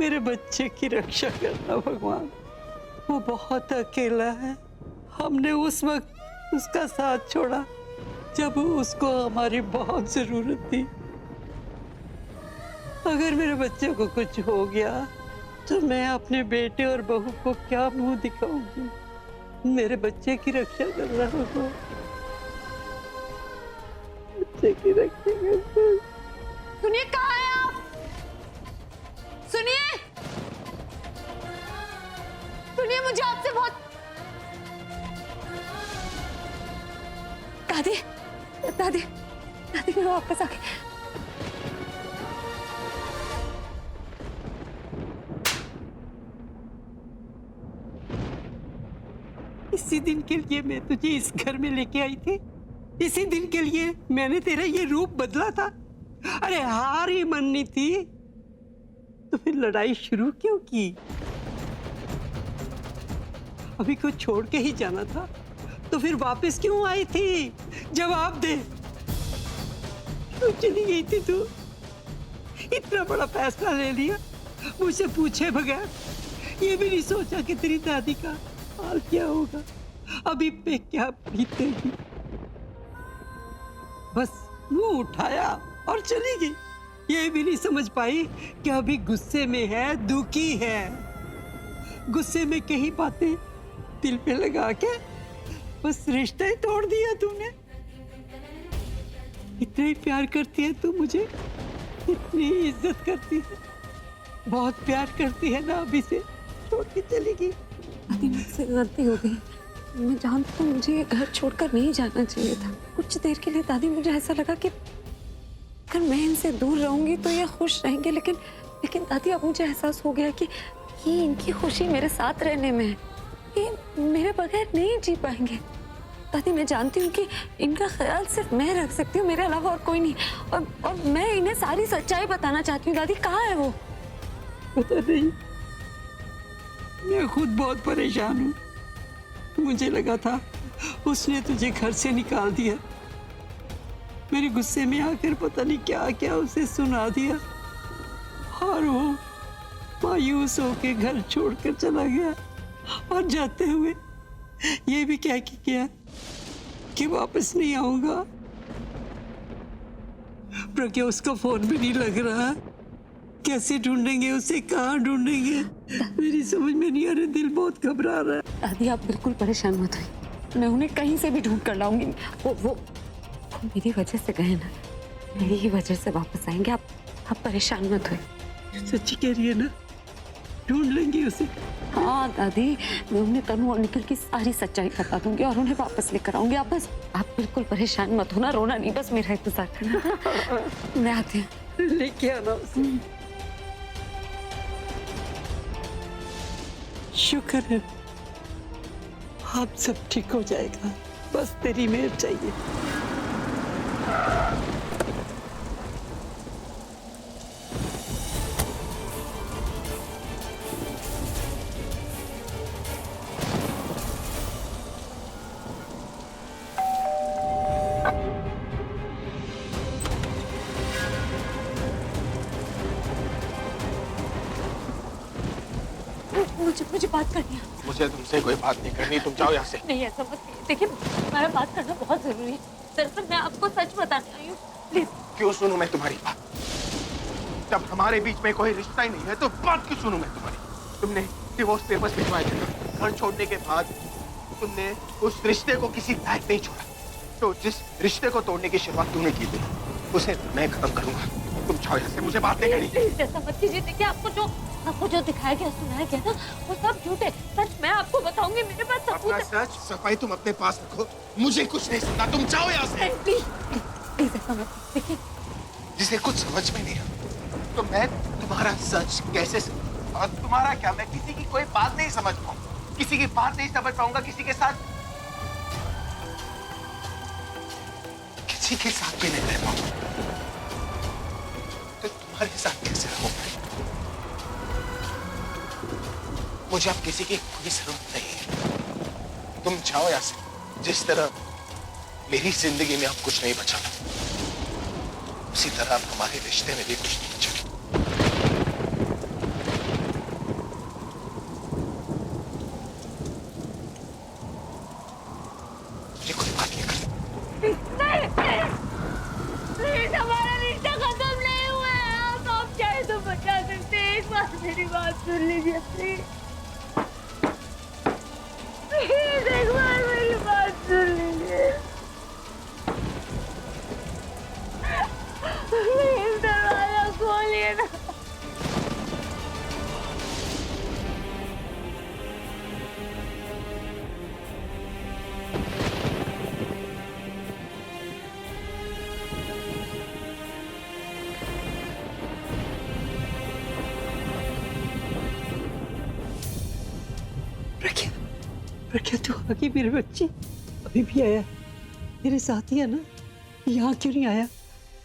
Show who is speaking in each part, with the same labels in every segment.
Speaker 1: मेरे बच्चे की रक्षा करना भगवान। वो बहुत अकेला है। हमने उस वक्त उसका साथ छोड़ा जब उसको हमारी बहुत जरूरत थी। अगर मेरे बच्चे को कुछ हो गया तो मैं अपने बेटे और बहू को क्या मुंह दिखाऊंगी। मेरे बच्चे की रक्षा करना होगा, बच्चे की रक्षा करना।
Speaker 2: सुनिए, कहाँ हैं आप? सुनिए, सुनिए, मुझे आपसे बहुत। दादी, दादी, दादी, मैं वापस आ गई।
Speaker 1: इसी दिन के लिए मैं तुझे इस घर में लेके आई थी। इसी दिन के लिए मैंने तेरा ये रूप बदला था। अरे हार ही माननी थी तो फिर लड़ाई शुरू क्यों की? अभी को छोड़ के ही जाना था तो फिर वापस क्यों आई थी? जवाब दे। क्यों चली गई थी तू? इतना बड़ा फैसला ले लिया मुझसे पूछे बगैर। ये भी नहीं सोचा कि तेरी दादी का हाल क्या होगा, अभी पे क्या बीतेगी। बस मुंह उठाया और चली गई। ये भी नहीं समझ पाई कि अभी गुस्से में है, दुखी है। गुस्से में कही बातें दिल पे लगा के बस रिश्ता ही तोड़ दिया तूने। इतना ही प्यार करती है तू मुझे, इतनी इज्जत करती है, बहुत प्यार करती है ना, अभी से छोड़ के चली गई।
Speaker 2: दादी, मुझसे गलती हो गई। मैं जानती हूँ मुझे घर छोड़कर नहीं जाना चाहिए था। कुछ देर के लिए दादी मुझे ऐसा लगा कि अगर मैं इनसे दूर रहूंगी तो ये खुश रहेंगे, लेकिन दादी अब मुझे एहसास हो गया कि इनकी खुशी मेरे साथ रहने में है। ये मेरे बगैर नहीं जी पाएंगे। दादी, मैं जानती हूँ कि इनका ख्याल सिर्फ मैं रख सकती हूँ, मेरे अलावा और कोई नहीं। और मैं इन्हें सारी सच्चाई बताना चाहती हूँ। दादी, कहाँ है वो?
Speaker 1: पता नहीं, मैं खुद बहुत परेशान हूँ। मुझे लगा था उसने तुझे घर से निकाल दिया। मेरे गुस्से में आकर पता नहीं क्या क्या उसे सुना दिया और वो मायूस होकर घर छोड़कर चला गया। और जाते हुए ये भी कह के गया कि वापस नहीं आऊंगा। पर क्या उसका फोन भी नहीं लग रहा? कैसे ढूंढेंगे उसे, कहाँ ढूंढेंगे? मेरी समझ में नहीं आ रही, दिल बहुत घबरा रहा है।
Speaker 2: दादी, आप बिल्कुल परेशान मत होइए। मैं उन्हें कहीं से भी ढूंढ कर लाऊंगी। वो मेरी वजह से गए ना, मेरी ही वजह से वापस आएंगे। आप परेशान मत होइए।
Speaker 1: सच्ची कह रही है ना? ढूंढ लेंगे उसे।
Speaker 2: हाँ दादी, मैं उन्हें तनु और निखिल की सारी सच्चाई बता दूंगी और उन्हें वापस लेकर आऊंगी। आप बिल्कुल परेशान मत होना, रोना नहीं, बस मेरा इंतजार करना। मैं आती हूँ।
Speaker 1: लेके आना उसे। शुक्र है अब सब ठीक हो जाएगा, बस तेरी मेहर चाहिए।
Speaker 2: मुझे बात करनी है।
Speaker 3: मुझे तुमसे कोई बात नहीं करनी, तुम जाओ यहाँ से।
Speaker 2: नहीं, ऐसा मत कीजिए। देखिए, हमारा बात करना बहुत जरूरी है। दरअसल मैं आपको सच बताने आई हूँ, प्लीज।
Speaker 3: क्यों सुनूं मैं तुम्हारी बात? जब हमारे बीच में कोई रिश्ता ही नहीं है तो बात क्यों सुनूं मैं तुम्हारी? तुमने डिवोर्स पेपर्स भिजवाए थे ना, घर छोड़ने के बाद तुमने उस रिश्ते को किसी लायक नहीं छोड़ा। तो जिस रिश्ते को तोड़ने की शुरुआत तुमने की थी उसे मैं खत्म करूंगा। तुम जाओ यहाँ से, मुझे बात नहीं करनी।
Speaker 2: प्लीज ऐसा मत कीजिए। देखिए, आपको जो दिखाया गया, सुनाया गया ना, वो सब झूठ है। सच मैं आपको बताऊंगी, मेरे पास सबूत है।
Speaker 3: सच सफाई तुम अपने पास रखो, मुझे कुछ नहीं सुनना। तुम जाओ यहाँ से।
Speaker 2: प्लीज ऐसा मत। देखिए,
Speaker 3: जिसे कुछ समझ में नहीं आता तो मैं तुम्हारा सच कैसे समझूं? और तुम्हारा क्या, मैं किसी की कोई बात नहीं समझ पाऊंगा, किसी की बात नहीं समझ पाऊंगा, किसी के साथ भी नहीं रह पाऊंगा। तो तुम्हारे साथ कैसे रहूंगा? मुझे अब किसी की कोई जरूरत नहीं है। तुम जाओ यहाँ से। जिस तरह मेरी जिंदगी में अब कुछ नहीं बचा, उसी तरह अब हमारे रिश्ते में भी कुछ नहीं बचा।
Speaker 4: मेरी बात सुन लीजिए प्लीज। प्लीज एक बार मेरी बात सुन लीजिए। प्लीज दरवाजा खोलिए ना।
Speaker 1: प्रज्ञा, प्रज्ञा तू आ गई मेरे बच्ची। अभी भी आया, मेरे साथ ही है ना? यहाँ क्यों नहीं आया?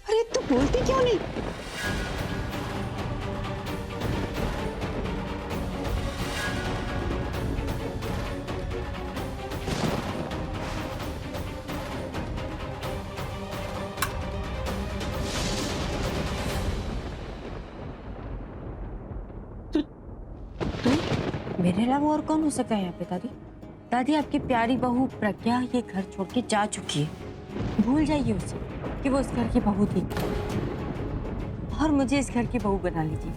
Speaker 1: अरे तू बोलती क्यों नहीं?
Speaker 4: मेरे अलावा और कौन हो सकता है यहाँ पे दादी? दादी आपकी प्यारी बहू प्रज्ञा ये घर छोड़ के जा चुकी है। भूल जाइए उसे कि वो इस घर की बहू थी और मुझे इस घर की बहू बना लीजिए।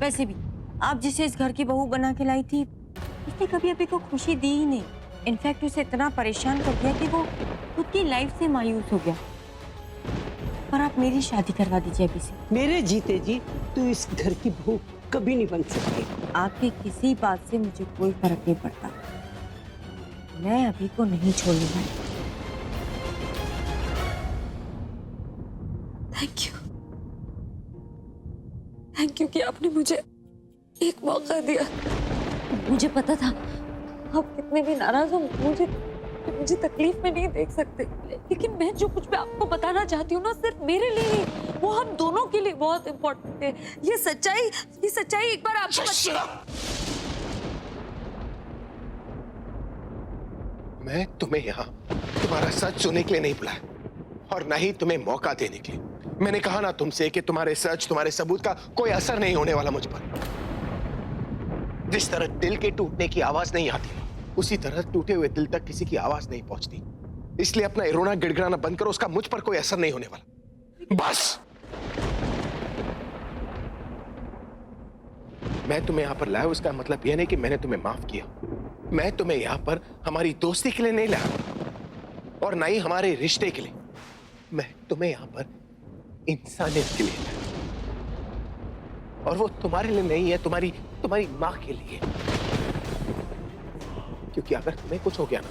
Speaker 4: वैसे भी आप जिसे इस घर की बहू बना के लाई थी उसने कभी अभी को खुशी दी ही नहीं। इनफैक्ट उसे इतना परेशान कर दिया कि वो खुद की लाइफ से मायूस हो गया। पर आप मेरी शादी करवा दीजिए अभी से।
Speaker 1: मेरे जीते जी तू इस घर की बहू कभी नहीं बन सकती।
Speaker 4: आपकी किसी बात से मुझे कोई फर्क नहीं पड़ता। मैं अभी को नहीं छोड़ने वाली।
Speaker 2: थैंक यू कि आपने मुझे एक मौका दिया।
Speaker 4: मुझे पता था
Speaker 2: आप कितने भी नाराज हो मुझे तकलीफ में नहीं देख सकते, लेकिन मैं जो कुछ भी आपको बताना चाहती हूँ ना, सिर्फ मेरे लिए ही, वो हम दोनों के लिए बहुत इम्पोर्टेंट है। ये सच्चाई एक बार आपको
Speaker 3: मैं तुम्हें यहाँ तुम्हारा सच सुनने के लिए नहीं बुलाया और ना ही तुम्हें मौका देने के लिए। मैंने कहा ना तुमसे कि तुम्हारे सच, तुम्हारे सबूत का कोई असर नहीं होने वाला मुझ पर। जिस तरह दिल के टूटने की आवाज नहीं आती, उसी तरह टूटे हुए दिल तक किसी की आवाज नहीं पहुंचती। इसलिए अपना रोना गिड़गिड़ाना बंद करो, उसका मुझ पर कोई असर नहीं होने वाला। बस मैं तुम्हें यहां पर लाया, उसका मतलब यह नहीं कि मैंने तुम्हें माफ किया। मैं तुम्हें यहां पर हमारी दोस्ती के लिए नहीं लाया और ना ही हमारे रिश्ते के लिए। मैं तुम्हें यहां पर इंसानियत के लिए लाया, और वो तुम्हारे लिए नहीं है, तुम्हारी मां के लिए। क्योंकि अगर तुम्हें कुछ हो गया ना,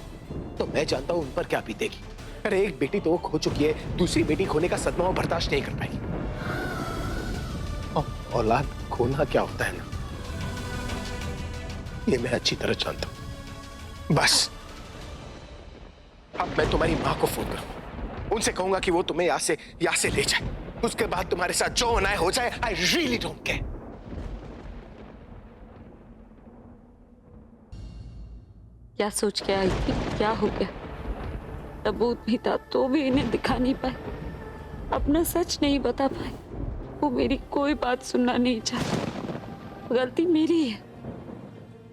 Speaker 3: तो मैं जानता हूं उन पर क्या बीतेगी। अरे एक बेटी तो वो खो चुकी है, दूसरी बेटी खोने का सदमा वो बर्दाश्त नहीं कर पाएगी। और औलाद खोना क्या होता है ना, ये मैं अच्छी तरह जानता हूं। बस अब मैं तुम्हारी मां को फोन करूंगा, उनसे कहूंगा कि वो तुम्हें यहां से ले जाए। उसके बाद तुम्हारे साथ जो होना है हो जाए। I really don't care.
Speaker 2: क्या सोच के आई थी, क्या हो गया? सबूत भी था तो भी इन्हें दिखा नहीं पाए, अपना सच नहीं बता पाए। वो मेरी कोई बात सुनना नहीं चाहती। गलती मेरी है,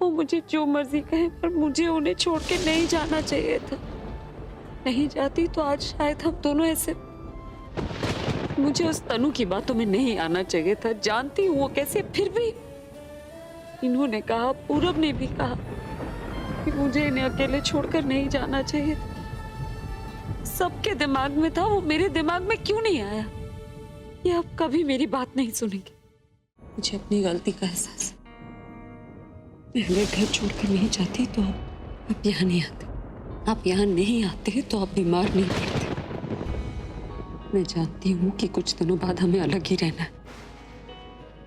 Speaker 2: वो मुझे जो मर्जी कहे, पर मुझे उन्हें छोड़ के नहीं जाना चाहिए था। नहीं जाती तो आज शायद हम दोनों ऐसे। मुझे उस तनु की बातों में नहीं आना चाहिए था। जानती हूँ वो कैसे, फिर भी इन्होंने कहा, पूरब ने भी कहा कि मुझे इन्हें अकेले छोड़कर नहीं जाना चाहिए था। सबके दिमाग में था, वो मेरे दिमाग में क्यों नहीं आया? ये अब कभी मेरी बात नहीं सुनेंगे। मुझे अपनी गलती का एहसास है। मैं अगर घर छोड़कर नहीं जाती तो आप यहाँ नहीं आते। आप यहाँ नहीं आते तो आप बीमार नहीं पड़ते। मैं जानती हूँ कि कुछ दिनों बाद हमें अलग ही रहना है,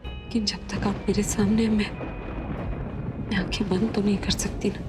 Speaker 2: लेकिन जब तक आप मेरे सामने, मैं आंखें बंद तो नहीं कर सकती ना।